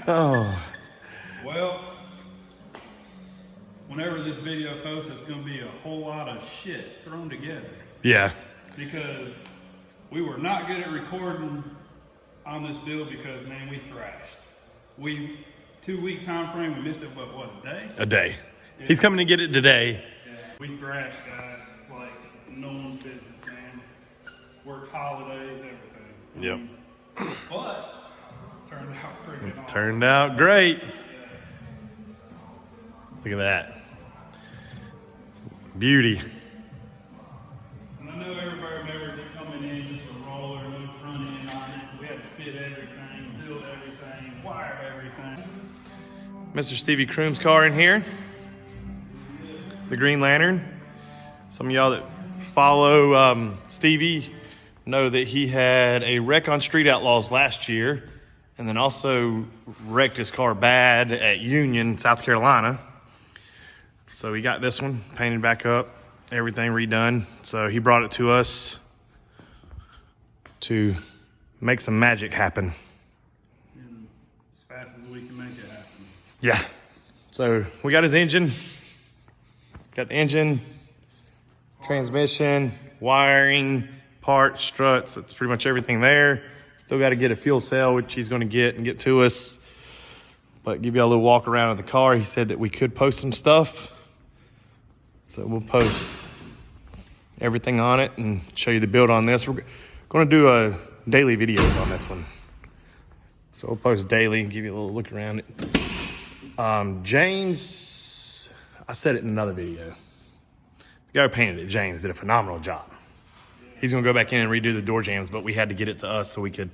Oh. Well, whenever this video posts, it's going to be a whole lot of shit thrown together. Yeah. Because we were not good at recording on this build because, man, we thrashed. 2-week time frame, we missed it, what, a day? A day. Yeah. He's coming to get it today. Yeah, we thrashed, guys, like no one's business, man. Work holidays, everything. Yep. But turned out freaking awesome. Turned out great. Yeah. Look at that. Beauty. And I know everybody remembers it coming in just a roller, no front end on it. We had to fit everything, build everything, wire everything. Mr. Stevie Crooms car in here. The Green Lantern. Some of y'all that follow Stevie know that he had a wreck on Street Outlaws last year, and then also wrecked his car bad at Union, South Carolina. So he got this one painted back up, everything redone. So he brought it to us to make some magic happen. And as fast as we can make it happen. Yeah. So we got his engine, got the engine, transmission, wiring, parts, struts. That's pretty much everything there. Still got to get a fuel cell, which he's going to get and get to us. But give you a little walk around of the car. He said that we could post some stuff. So we'll post everything on it and show you the build on this. We're going to do daily videos on this one. So we'll post daily and give you a little look around it. James, I said it in another video. The guy who painted it, James, did a phenomenal job. He's going to go back in and redo the door jambs, but we had to get it to us so we could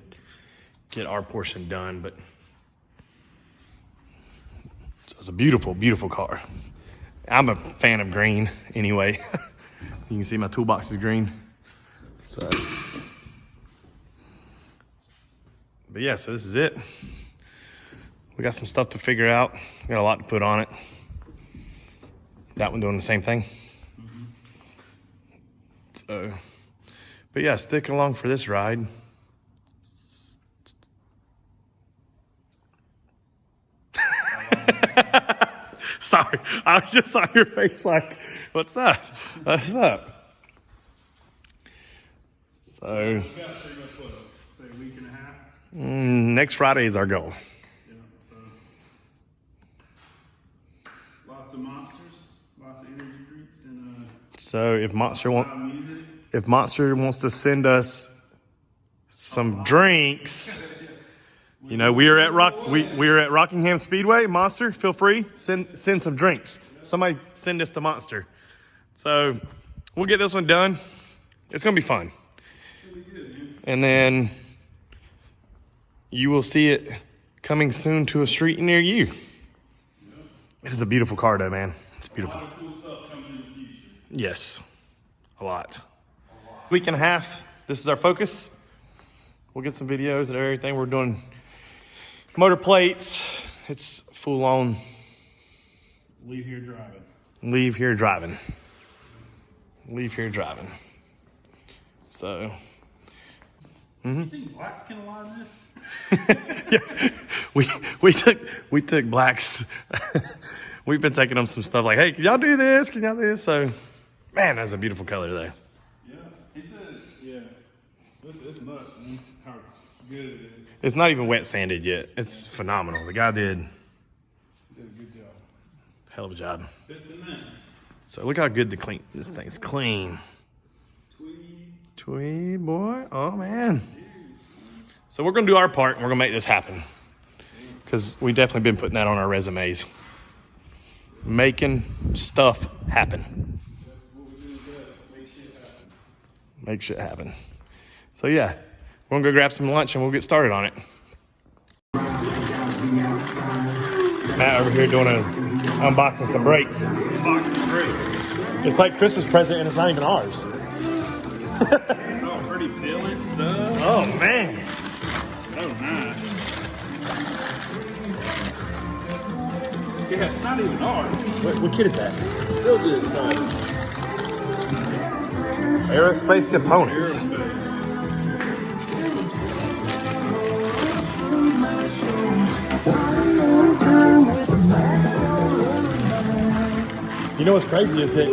get our portion done. But it's a beautiful, beautiful car. I'm a fan of green anyway. You can see my toolbox is green. So, but yeah, so this is it. We got some stuff to figure out. We got a lot to put on it. That one doing the same thing. So, but yeah, stick along for this ride. Sorry, I was just on your face like, what's up? What's up? So, We got pretty much what, say a week and a half? Next Friday is our goal. Yeah, so lots of monsters, lots of energy drinks, and So if music. If Monster wants to send us some drinks, you know, we are at Rockingham Speedway. Monster, feel free, send some drinks. Somebody send this to Monster. So we'll get this one done. It's gonna be fun. It'll be good, man. And then you will see it coming soon to a street near you. Yep. It is a beautiful car though, man. It's beautiful. A lot of cool stuff coming in the future. Yes, a lot. Week and a half, this is our focus. We'll get some videos and everything. We're doing motor plates. It's full on. Leave here driving. Leave here driving. Leave here driving. So. You think blacks can align this? Yeah, we took blacks. We've been taking them some stuff like, hey, can y'all do this? Can y'all do this? So, man, that's a beautiful color though. Yeah, he said, yeah. It's nuts, man, how good it is. It's not even wet sanded yet. It's phenomenal. The guy did Did a good job. hell of a job. Fits in there. So look how good this thing's clean. Tweed, boy. Oh, man. So we're going to do our part, and we're going to make this happen. Because we definitely been putting that on our resumes. Making stuff happen. Make shit happen. So, yeah. We're going to go grab some lunch, and we'll get started on it. Matt over here doing unboxing some brakes. Unboxing brakes. It's like Christmas present, and it's not even ours. It's all pretty billet stuff. Oh, man. So nice. Yeah, it's not even ours. What kit is that? Still good size. Aerospace components. Aerospace. You know what's crazy is that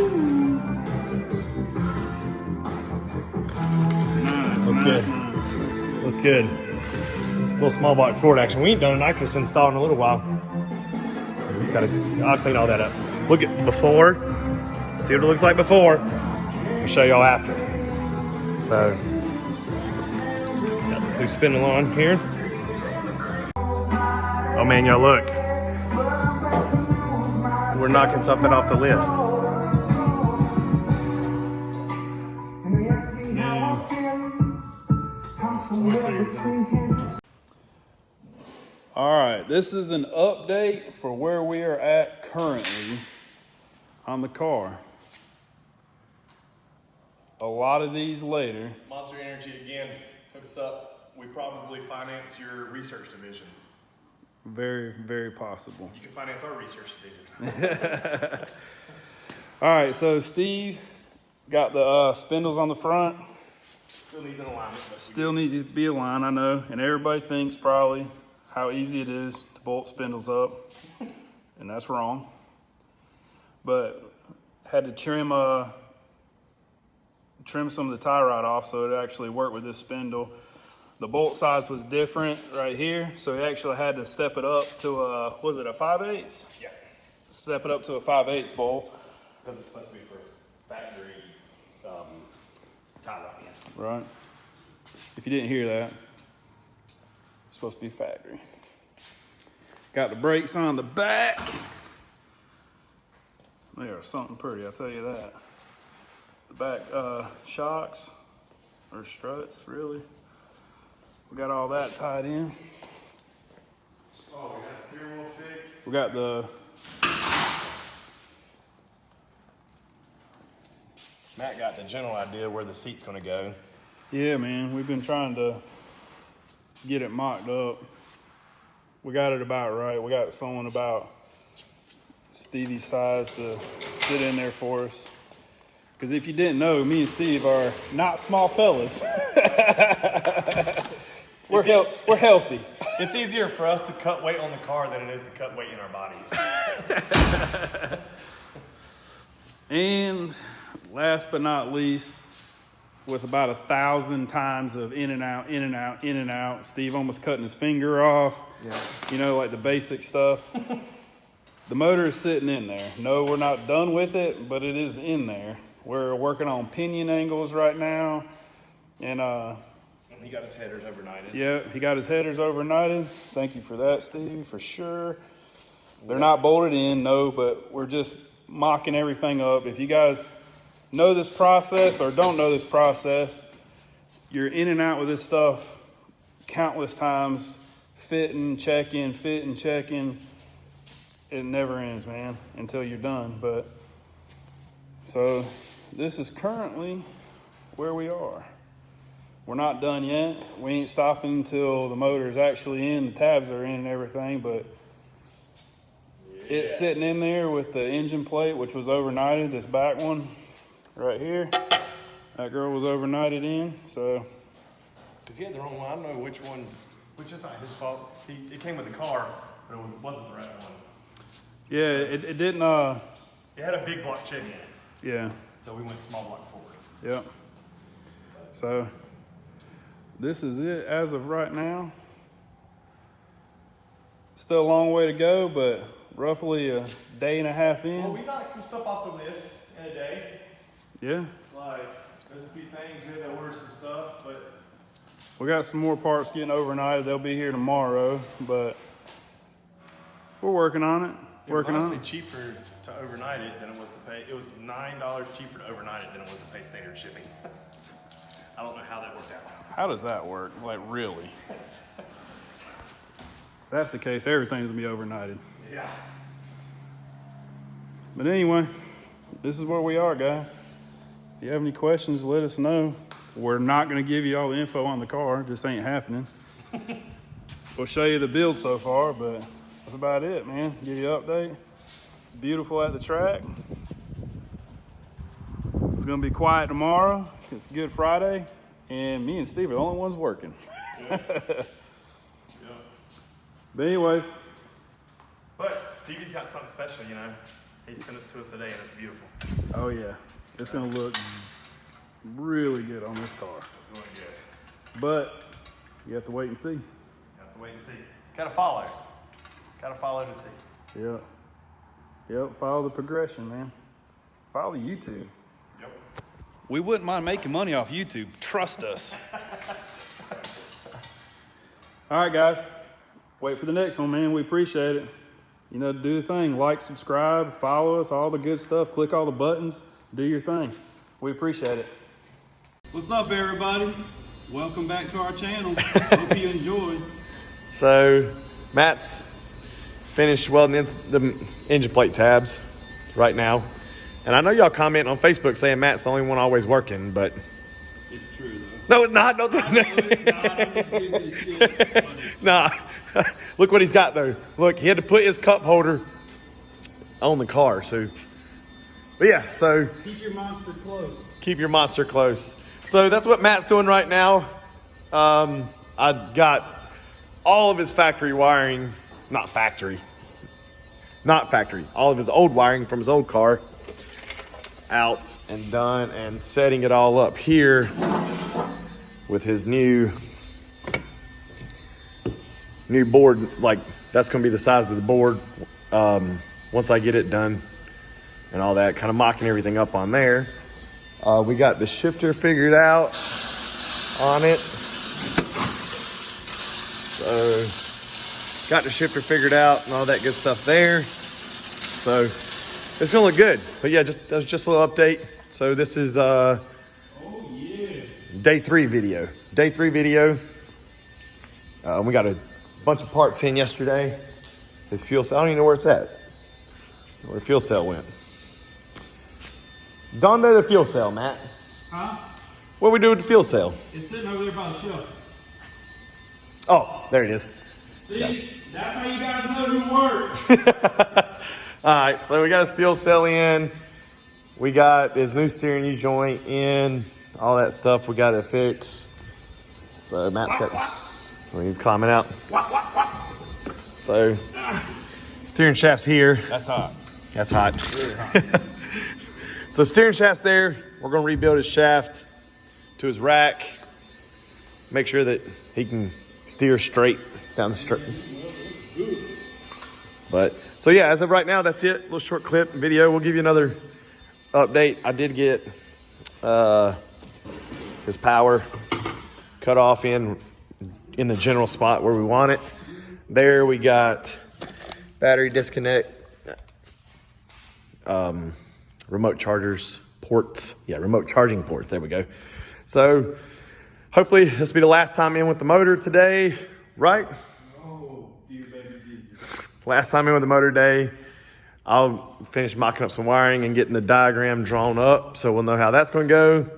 looks good. Looks good. Little small block Ford action. We ain't done a nitrous install in a little while. I'll clean all that up. Look at before. See what it looks like before. I'll show y'all after. So, got this new spindle on here. Oh man, y'all look. We're knocking something off the list. All right, this is an update for where we are at currently on the car. A lot of these later. Monster Energy again, hook us up. We probably finance your research division. Very, very possible. You can finance our research division. All right, so Steve got the spindles on the front. Still needs an alignment. Still needs to be aligned, I know. And everybody thinks probably how easy it is to bolt spindles up. And that's wrong. But had to trim some of the tie rod off so it actually worked with this spindle. The bolt size was different right here, so he actually had to step it up to a, was it a 5/8? Yeah. Step it up to a 5/8 bolt. Because it's supposed to be for factory tie rod. Right. If you didn't hear that, it's supposed to be factory. Got the brakes on the back. They are something pretty, I'll tell you that. The back shocks, or struts, really. We got all that tied in. Oh, we got the steering wheel fixed. We got the... Matt got the general idea where the seat's gonna go. Yeah, man, we've been trying to get it mocked up. We got it about right. We got someone about Stevie's size to sit in there for us. Because if you didn't know, me and Steve are not small fellas. We're healthy. It's easier for us to cut weight on the car than it is to cut weight in our bodies. And last but not least, with about 1,000 times of in and out, in and out, in and out, Steve almost cutting his finger off. Yeah. You know, like the basic stuff. The motor is sitting in there. No, we're not done with it, but it is in there. We're working on pinion angles right now. And he got his headers overnighted. Yeah, he got his headers overnighted. Thank you for that, Steve, for sure. They're not bolted in, no, but we're just mocking everything up. If you guys know this process or don't know this process, you're in and out with this stuff countless times, fitting, checking, fitting, checking. It never ends, man, until you're done. But so this is currently where we are. We're not done yet. We ain't stopping until the motor is actually in, the tabs are in and everything, but it's sitting in there with the engine plate, which was overnighted, this back one right here. That girl was overnighted in, so. Because he had the wrong one. I don't know which one, which is not his fault. It came with the car, but it wasn't the right one. Yeah, it didn't, It had a big block Chevy in it. Yeah. So we went small block forward. Yep. So this is it as of right now. Still a long way to go, but roughly a day and a half in. Well, we knocked some stuff off the list in a day. Yeah. Like, there's a few things, we had to order some stuff, but. We got some more parts getting overnighted. They'll be here tomorrow, but we're working on it. It was honestly cheaper to overnight it than it was to pay. It was $9 cheaper to overnight it than it was to pay standard shipping. I don't know how that worked out. How does that work? Like, really? If that's the case, everything's gonna be overnighted. Yeah. But anyway, this is where we are, guys. If you have any questions, let us know. We're not gonna give you all the info on the car. Just ain't happening. We'll show you the build so far, but that's about it, man. Give you an update. It's beautiful at the track. It's gonna be quiet tomorrow. It's Good Friday, and me and Steve are the only ones working. Yeah. But anyways. But Stevie's got something special, you know. He sent it to us today, and it's beautiful. Oh yeah, it's gonna look really good on this car. It's going good. But you have to wait and see. You have to wait and see. Gotta follow. Gotta follow to see. Yep. Yep. Follow the progression, man. Follow YouTube. Yep. We wouldn't mind making money off YouTube. Trust us. All right, guys. Wait for the next one, man. We appreciate it. You know, do the thing. Like, subscribe, follow us, all the good stuff. Click all the buttons. Do your thing. We appreciate it. What's up, everybody? Welcome back to our channel. Hope you enjoy. So, Matt's finished welding the engine plate tabs right now. And I know y'all comment on Facebook saying Matt's the only one always working, but... It's true, though. No, it's not. Don't do I know it's not. I'm just giving you shit. Nah. Look what he's got, though. Look, he had to put his cup holder on the car, so... But yeah, so... Keep your monster close. Keep your monster close. So that's what Matt's doing right now. I got all of his factory wiring, not factory, all of his old wiring from his old car out and done, and setting it all up here with his new board. Like, that's gonna be the size of the board once I get it done and all that, kind of mocking everything up on there. We got the shifter figured out on it. So, got the shifter figured out and all that good stuff there. So, it's gonna look good. But yeah, that was just a little update. So this is day 3 video. Day 3 video. We got a bunch of parts in yesterday. His fuel cell, I don't even know where it's at. Where the fuel cell went. Donde the fuel cell, Matt? Huh? What we do with the fuel cell? It's sitting over there by the shelf. Oh, there it is. See? Gosh. That's how you guys know who works. All right, so we got his fuel cell in. We got his new steering U-joint in. All that stuff we got to fix. So Matt's got... He's climbing out. So, steering shaft's here. That's hot. That's hot. Really hot. So steering shaft's there. We're going to rebuild his shaft to his rack. Make sure that he can steer straight down the strip. But, so yeah, as of right now, that's it. A little short clip video. We'll give you another update. I did get his power cut off in the general spot where we want it. There we got battery disconnect, remote chargers, ports. Yeah, remote charging ports. There we go. So hopefully this will be the last time in with the motor today, right? Oh, dear baby Jesus. Last time in with the motor today. I'll finish mocking up some wiring and getting the diagram drawn up so we'll know how that's going to go,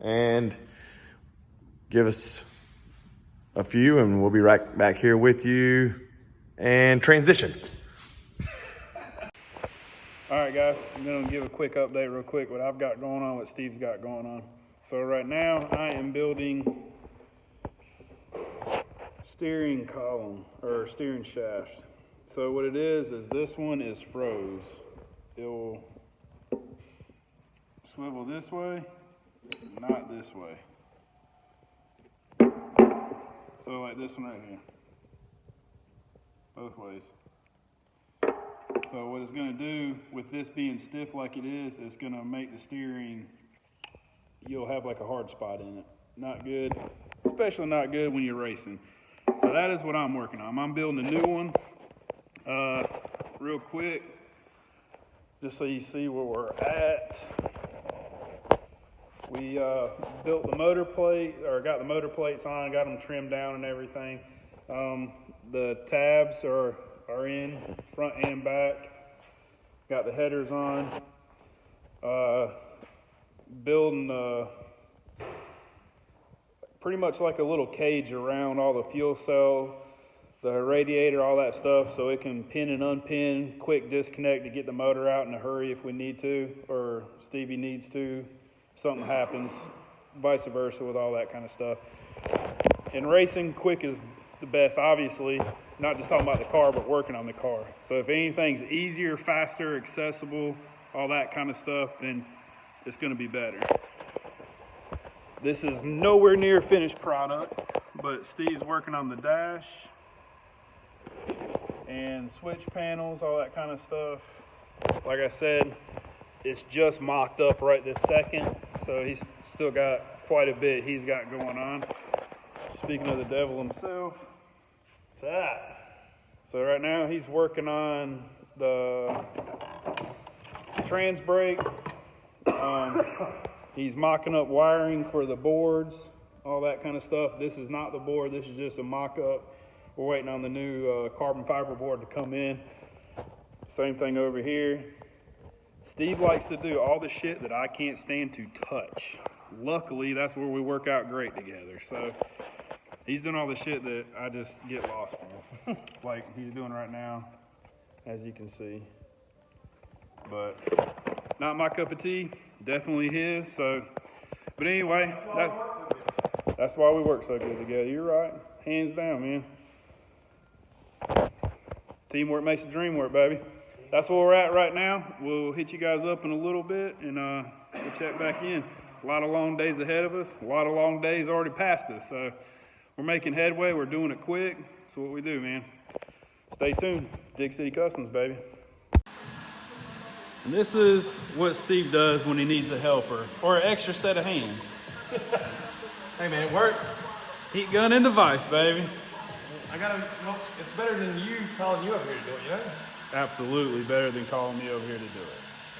and give us a few and we'll be right back here with you and transition. All right, guys, I'm going to give a quick update real quick what I've got going on, what Steve's got going on. So right now I am building steering column or steering shaft. So what it is this one is froze. It will swivel this way, not this way. So like this one right here, both ways. So what it's going to do with this being stiff like it is, it's going to make the steering, you'll have like a hard spot in it. Not good, especially not good when you're racing. So that is what I'm working on. I'm building a new one real quick, just so you see where we're at. We built the motor plate, or got the motor plates on, got them trimmed down and everything. The tabs are in, front and back. Got the headers on. Building pretty much like a little cage around all the fuel cell, the radiator, all that stuff, so it can pin and unpin, quick disconnect to get the motor out in a hurry if we need to, or Stevie needs to, if something happens, vice versa with all that kind of stuff. In racing, quick is the best, obviously, not just talking about the car, but working on the car. So if anything's easier, faster, accessible, all that kind of stuff, then it's going to be better. This is nowhere near finished product, but Steve's working on the dash and switch panels, all that kind of stuff. Like I said, it's just mocked up right this second, so he's still got quite a bit he's got going on. Speaking of the devil himself, it's that. So right now he's working on the trans brake. He's mocking up wiring for the boards, all that kind of stuff. This is not the board, this is just a mock-up. We're waiting on the new carbon fiber board to come in. Same thing over here. Steve likes to do all the shit that I can't stand to touch. Luckily, that's where we work out great together. So he's doing all the shit that I just get lost in, like he's doing right now, as you can see. But not my cup of tea, definitely his. So, but anyway, that's why we work so good together. You're right, hands down, man. Teamwork makes the dream work, baby. That's where we're at right now. We'll hit you guys up in a little bit, and we'll check back in. A lot of long days ahead of us. A lot of long days already past us. So we're making headway. We're doing it quick. That's what we do, man. Stay tuned. Dig City Customs, baby. And this is what Steve does when he needs a helper or an extra set of hands. Hey man, it works. Heat gun and device, baby. Well, it's better than you calling you up here to do it, you know? Absolutely better than calling me over here to do it.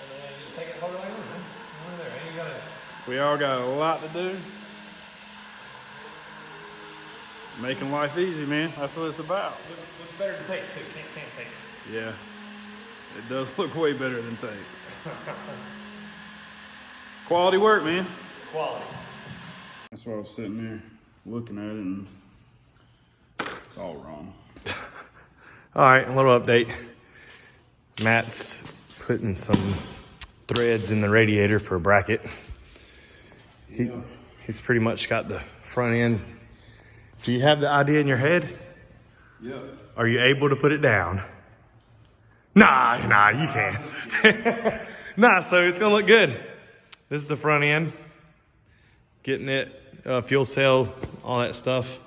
And then you take it hold it like this, man. Over there, ain't you gotta... We all got a lot to do. Making life easy, man. That's what it's about. Looks better than tape, too. Can't stand tape. Yeah. It does look way better than tape. Quality work, man. Quality. That's why I was sitting there looking at it and it's all wrong. All right, a little update. Matt's putting some threads in the radiator for a bracket. He's pretty much got the front end. Do you have the idea in your head? Yeah. Are you able to put it down? Nah, you can't. Nah, so it's gonna look good. This is the front end. Getting it, fuel cell, all that stuff.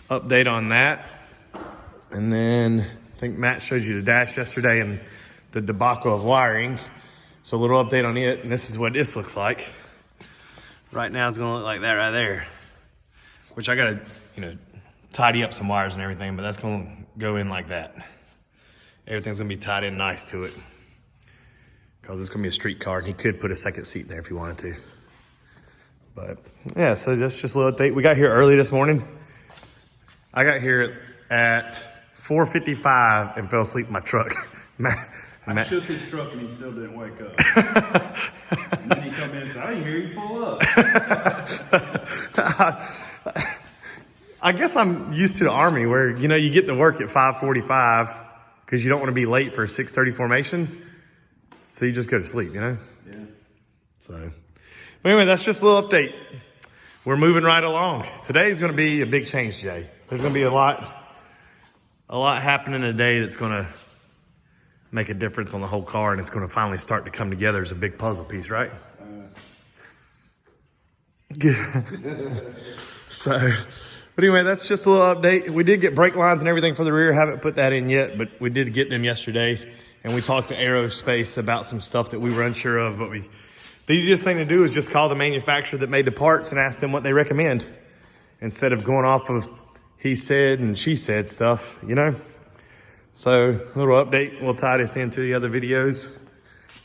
Update on that. And then I think Matt showed you the dash yesterday and the debacle of wiring. So a little update on it, and this is what this looks like. Right now it's gonna look like that right there. Which I gotta, tidy up some wires and everything, but that's gonna go in like that. Everything's gonna be tied in nice to it. Cause it's gonna be a street car, and he could put a second seat there if he wanted to. But yeah, so that's just a little update. We got here early this morning. I got here at 4:55 and fell asleep in my truck. I shook his truck and he still didn't wake up. And then he come in and said, I didn't hear you pull up. I guess I'm used to the Army where, you get to work at 5:45 because you don't want to be late for a 6:30 formation. So you just go to sleep, Yeah. So, but anyway, that's just a little update. We're moving right along. Today's going to be a big change, Jay. There's going to be a lot happening today that's going to make a difference on the whole car, and it's going to finally start to come together as a big puzzle piece, right? So, but anyway, that's just a little update. We did get brake lines and everything for the rear. Haven't put that in yet, but we did get them yesterday. And we talked to Aerospace about some stuff that we were unsure of, but the easiest thing to do is just call the manufacturer that made the parts and ask them what they recommend instead of going off of he said and she said stuff, So a little update. We'll tie this into the other videos,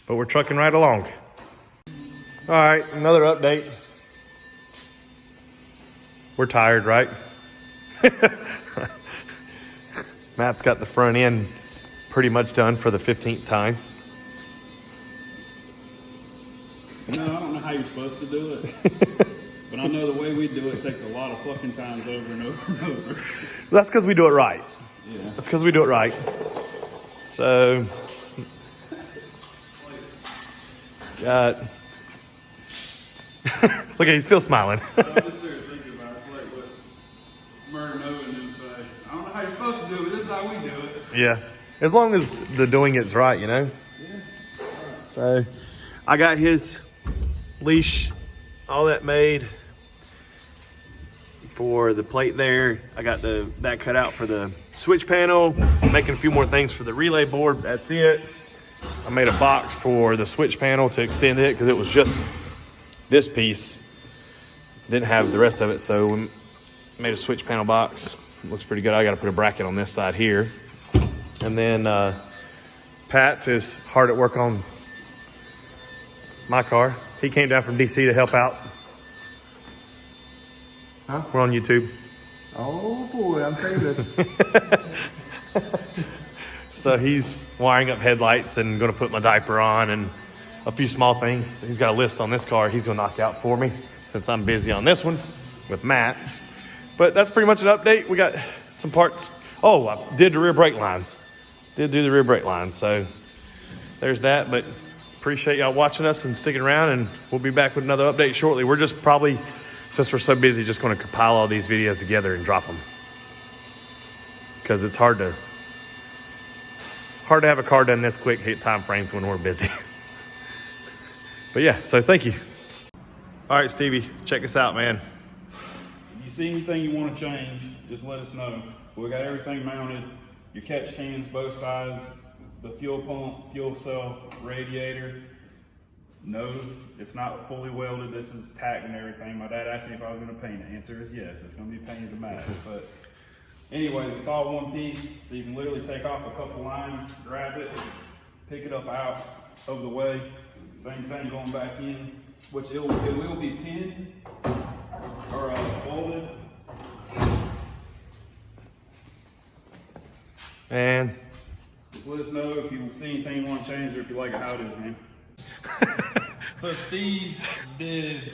but we're trucking right along. All right, another update. We're tired, right? Matt's got the front end pretty much done for the 15th time. No, I don't know how you're supposed to do it. But I know the way we do it takes a lot of fucking times over and over and over. That's because we do it right. Yeah. That's because we do it right. So, got... Look at, he's still smiling. I'm just there thinking about it. It's like what Murray Nova and them say. I don't know how you're you're supposed to do it, but this is how we do it. Yeah. As long as the doing it's right, you know? Yeah. So I got his leash, all that made for the plate there. I got that cut out for the switch panel, making a few more things for the relay board. That's it. I made a box for the switch panel to extend it because it was just this piece. Didn't have the rest of it, so we made a switch panel box. Looks pretty good. I got to put a bracket on this side here. And then Pat is hard at work on my car. He came down from DC to help out. Huh? We're on YouTube. Oh boy, I'm famous. So he's wiring up headlights and going to put my diaper on and a few small things. He's got a list on this car he's going to knock out for me since I'm busy on this one with Matt. But that's pretty much an update. We got some parts. Oh, I did the rear brake lines. Did do the rear brake lines. So there's that. But appreciate y'all watching us and sticking around. And we'll be back with another update shortly. We're just probably, since we're so busy, just going to compile all these videos together and drop them. Because it's hard to have a car done this quick, hit time frames when we're busy. But yeah, so thank you. All right, Stevie, check us out, man. If you see anything you want to change, just let us know. We got everything mounted. Your catch cans, both sides, the fuel pump, fuel cell, radiator. No, it's not fully welded. This is tacked and everything. My dad asked me if I was going to paint it. The answer is yes. It's going to be painted to match. But anyways, it's all one piece, so you can literally take off a couple lines, grab it, pick it up out of the way. Same thing going back in, which it will be pinned or bolted. And Just let us know if you see anything you want to change or if you like it how it is, man. So Steve did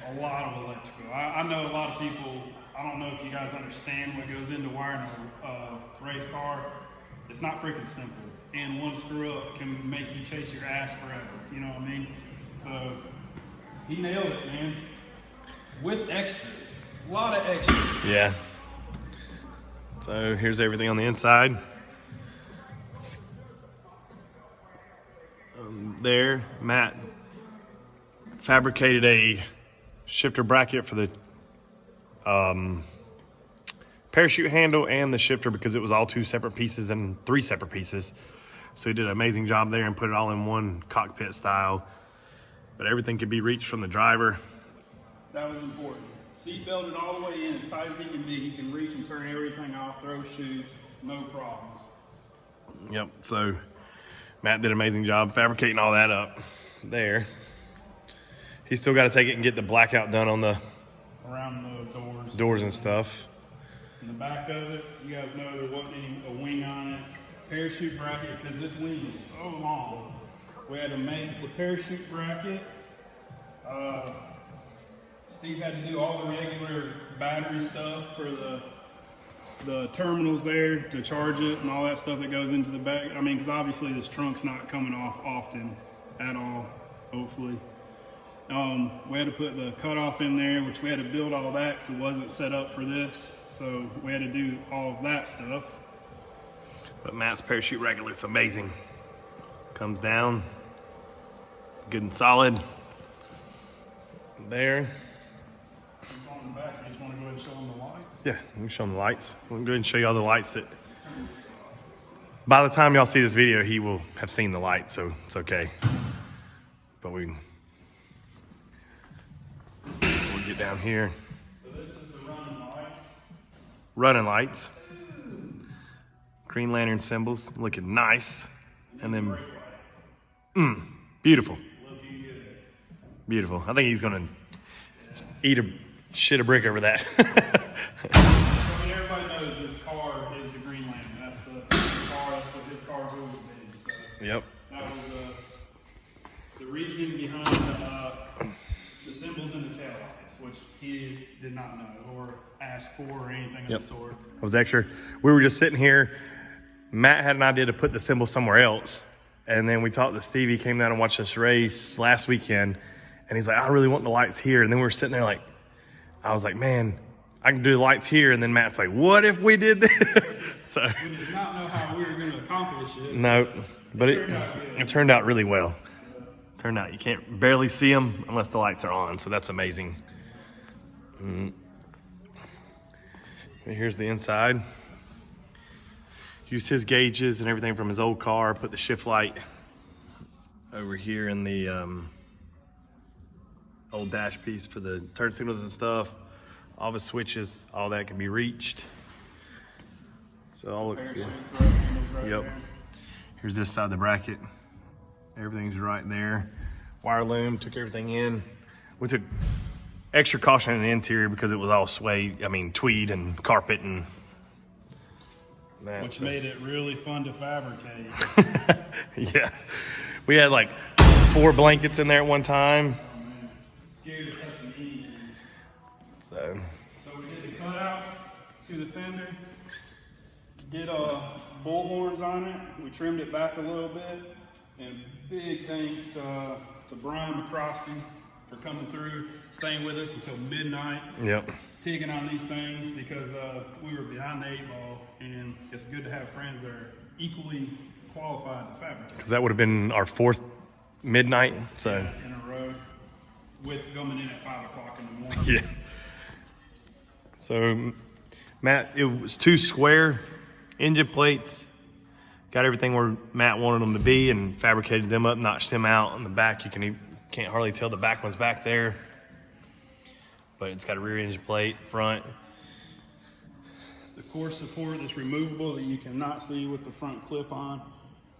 a lot of electrical. I know a lot of people, I don't know if you guys understand what goes into wiring a race car. It's not freaking simple. And one screw up can make you chase your ass forever. You know what I mean? So he nailed it, man. With extras. A lot of extras. yeah. So here's everything on the inside. There, Matt fabricated a shifter bracket for the parachute handle and the shifter because it was all two separate pieces and three separate pieces. So he did an amazing job there and put it all in one cockpit style. But everything could be reached from the driver. That was important. Seat belted all the way in as tight as he can be. He can reach and turn everything off, throw shoes, no problems. Yep, so Matt did an amazing job fabricating all that up there. He's still got to take it and get the blackout done on the Around the doors and stuff. In the back of it, you guys know there wasn't a wing on it. Parachute bracket, because this wing is so long. We had to make the parachute bracket. Steve had to do all the regular battery stuff for the terminals there to charge it and all that stuff that goes into the back. I mean, because obviously this trunk's not coming off often at all, hopefully. We had to put the cutoff in there, which we had to build all that because it wasn't set up for this. So we had to do all of that stuff. But Matt's parachute bracket looks amazing. Comes down, good and solid. There. On the back, you just want to go ahead and show them the lights? Yeah, we can show them the lights. We'll go ahead and show you all the lights that, by the time y'all see this video, he will have seen the lights, so it's okay. But we'll get down here. So this is the running lights. Running lights. Green Lantern symbols, looking nice. And then, beautiful. Looking good. Beautiful. I think he's gonna shit a brick over that. I mean, everybody knows this car is the Green Lantern. That's the car. That's what this car's always been. So Yep. that was the reasoning behind the symbols in the taillights, which he did not know or ask for or anything of the sort. It was extra. We were just sitting here. Matt had an idea to put the symbol somewhere else. And then we talked to Stevie, came down and watched us race last weekend. And he's like, I really want the lights here. And then we were sitting there like, I was like, man, I can do the lights here. And then Matt's like, what if we did this? So We did not know how we were going to accomplish it. no, but Turned out good. it turned out really well. Turned out you can't barely see them unless the lights are on, so that's amazing. Here's the inside. Used his gauges and everything from his old car. Put the shift light over here in the old dash piece for the turn signals and stuff. All the switches, all that can be reached. So it all looks good. Yep. Here's this side of the bracket. Everything's right there. Wire loom, took everything in. We took extra caution in the interior because it was all tweed and carpet and that. Which made it really fun to fabricate. Yeah. We had like 4 blankets in there at one time. Oh, man. Scared to touch the knee. So we did the cutouts through the fender. Did bull horns on it. We trimmed it back a little bit. And big thanks to Brian McCroskey for coming through, staying with us until midnight. Yep. Tigging on these things because we were behind the 8 ball, and it's good to have friends that are equally qualified to fabricate. Because that would have been our 4th midnight. So In a row, with coming in at 5 o'clock in the morning. yeah. So Matt, it was 2 square engine plates. Got everything where Matt wanted them to be and fabricated them up, notched them out. On the back, can't hardly tell the back one's back there. But it's got a rear engine plate, front. The core support is removable that you cannot see with the front clip on.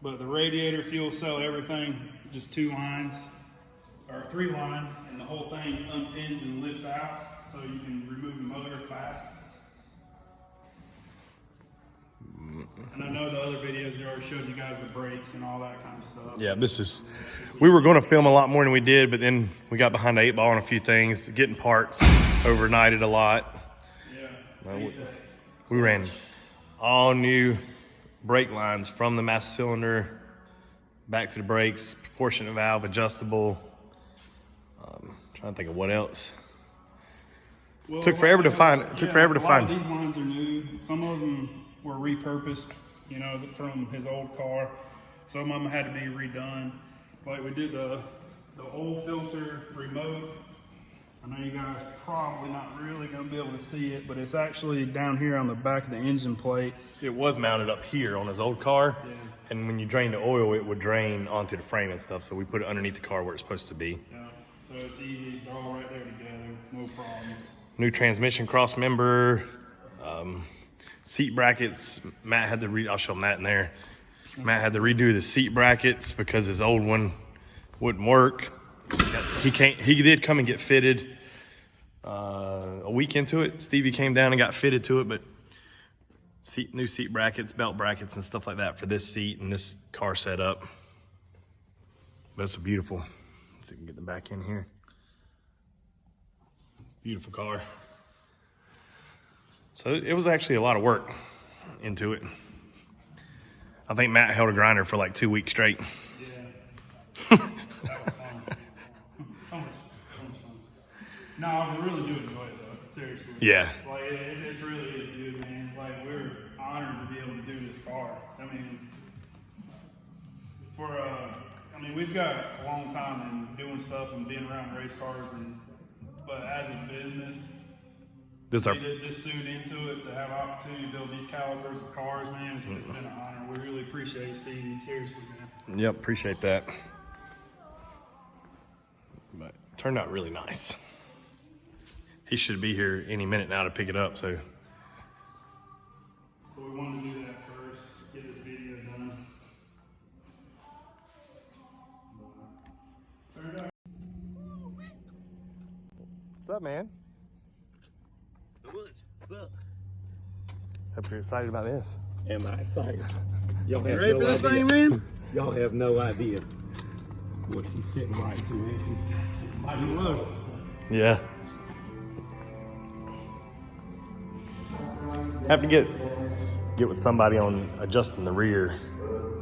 But the radiator, fuel cell, everything, just 2 lines, or 3 lines, and the whole thing unpins and lifts out so you can remove the motor fast. And I know the other videos they already showed you guys the brakes and all that kind of stuff. Yeah, we were going to film a lot more than we did, but then we got behind the 8 ball on a few things, getting parts, overnighted a lot. Yeah. We ran all new brake lines from the master cylinder back to the brakes, proportionate valve, adjustable. Trying to think of what else. Well, Took forever to find. A lot of these lines are new. Some of them were repurposed, from his old car. Some of them had to be redone. Like we did the old filter remote. I know you guys probably not really gonna be able to see it, but it's actually down here on the back of the engine plate. It was mounted up here on his old car, Yeah. and when you drain the oil, it would drain onto the frame and stuff. So we put it underneath the car where it's supposed to be. Yeah. So it's easy. They're all right there together. No problems. New transmission cross member, seat brackets. Matt had to I'll show him that in there. Matt had to redo the seat brackets because his old one wouldn't work. He did come and get fitted a week into it. Stevie came down and got fitted to it, but new seat brackets, belt brackets, and stuff like that for this seat and this car setup. But it's a beautiful. Let's see if we can get the back in here. Beautiful car. So it was actually a lot of work into it. I think Matt held a grinder for like 2 weeks straight. Yeah. So much fun. No, I really do enjoy it though. Seriously. Yeah. Like it's really is good, man. Like we're honored to be able to do this car. I mean, we've got a long time in doing stuff and being around race cars, but as a business, this suit into it to have opportunity to build these calibers of cars, man. It's been an honor. We really appreciate Stevie. Seriously, man. Yep, appreciate that. But it turned out really nice. He should be here any minute now to pick it up, so. So we wanted to do that first, get this video done. What's up, man? What's up? Hope you're excited about this. Am I excited? Y'all have Ready no for this idea. thing, man? Y'all have no idea what he's sitting right to, ain't Might as well. Yeah. Have to get with somebody on adjusting the rear.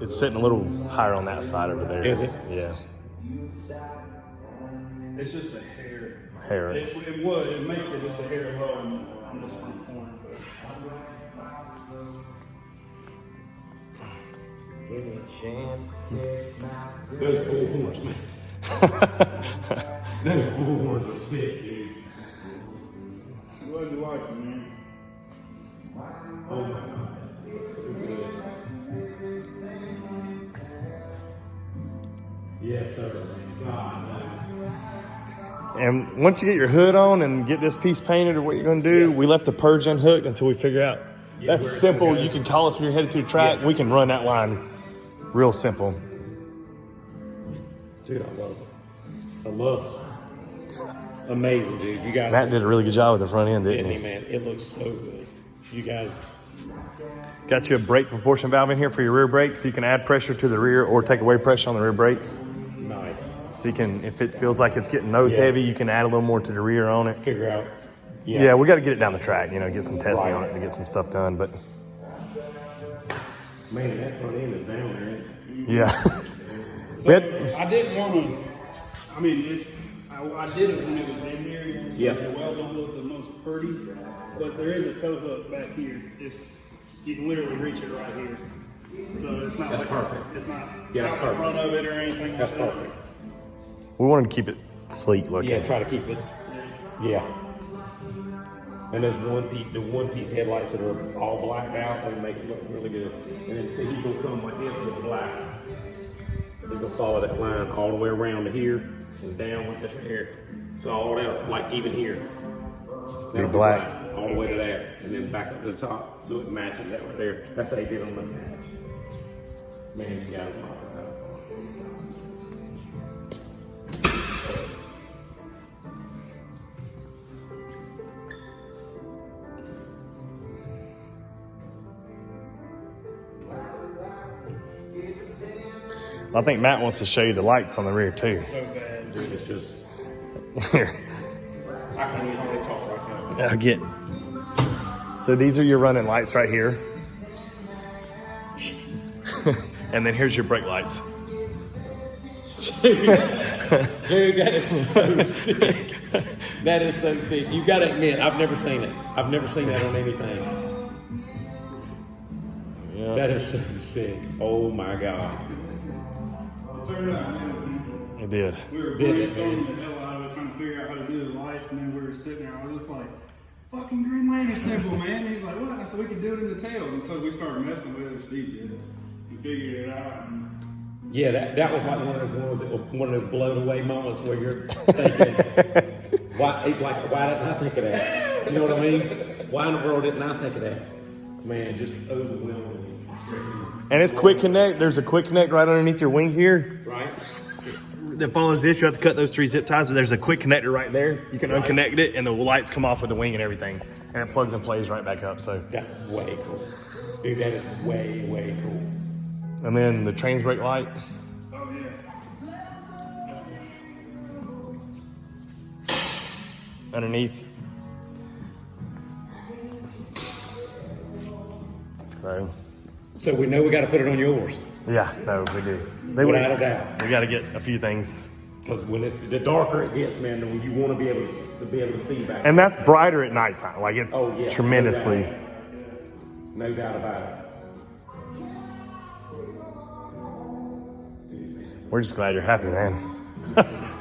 It's sitting a little higher on that side over there. Is it? Yeah. It's just a hair. Hair. It makes it just a hair low on this front corner. Those bullhorns, man. Those bullhorns are sick, dude. What do you like, man? Oh my God. It looks so good. Yes, sir. God knows. And once you get your hood on and get this piece painted or what you're going to do, we left the purge unhooked until we figure out. Yeah, That's simple. You can call us when you're headed to the track. Yeah. We can run that line real simple. Dude, I love it. I love it. Amazing, dude. You guys. Matt did a really good job with the front end, didn't Didn't he? he, man? It looks so good. You guys. Got you a brake proportion valve in here for your rear brakes, so you can add pressure to the rear or take away pressure on the rear brakes. Nice. So you can, if it feels like it's getting nose Yeah. heavy, you can add a little more to the rear on it. Figure out. Yeah, we got to get it down the track, get some testing on it to get some stuff done. But Man, that front end is down there. yeah, So We had- I didn't want to. I mean, I did it when it was in there. So Yeah. the weld don't look the most pretty, but there is a toe hook back here. You can literally reach it right here. So it's not. That's like perfect. It's not. Yeah, that's out the front of it or anything. That's like that. perfect. we wanted to keep it sleek looking. Yeah, try to keep it. Yeah. And there's the one piece headlights that are all blacked out and make it look really good. And then see, he's gonna come like this with black. He's gonna follow that line all the way around to here and down like this right here. So all that, like even here. That'll be black. all the way to there, and then back up to the top, so it matches that right there. That's how they did on the match. Man, you guys knock it out. I think Matt wants to show you the lights on the rear too. So bad. Dude, it's just, Here, I can't even hardly talk right now. I get. So these are your running lights right here, and then here's your brake lights. Dude, that is so sick. That is so sick. You gotta admit, I've never seen it. I've never seen that on anything. Yeah. That is so sick. Oh my God. It turned out, man. It did. We were Did it, brainstorming the hell out of it, trying to figure out how to do the lights, and then we were sitting there. I was just like, "Fucking Green Lantern symbol, man." And he's like, "What?" And I said, "We can do it in the tail." And so we started messing with it. Steve did. We figured it out. And Yeah, that was like one of those blown away moments where you're thinking, why didn't I think of that? You know what I mean? Why in the world didn't I think of that? Man, just overwhelmingly. And it's quick connect. There's a quick connect right underneath your wing here Right? that follows this. You have to cut those 3 zip ties, but there's a quick connector right there. You can unconnect it, and the lights come off with the wing and everything, and it plugs and plays right back up. So, That's way cool. Dude, that is way, way cool. and then the trains brake light. oh yeah, Underneath. So we know we got to put it on yours. Yeah, no, we do. Without a doubt. We got to get a few things. Because when the darker it gets, man, you want to be able to see back. And that's brighter at nighttime. Like it's Oh, yeah, tremendously. No doubt about it. We're just glad you're happy, man.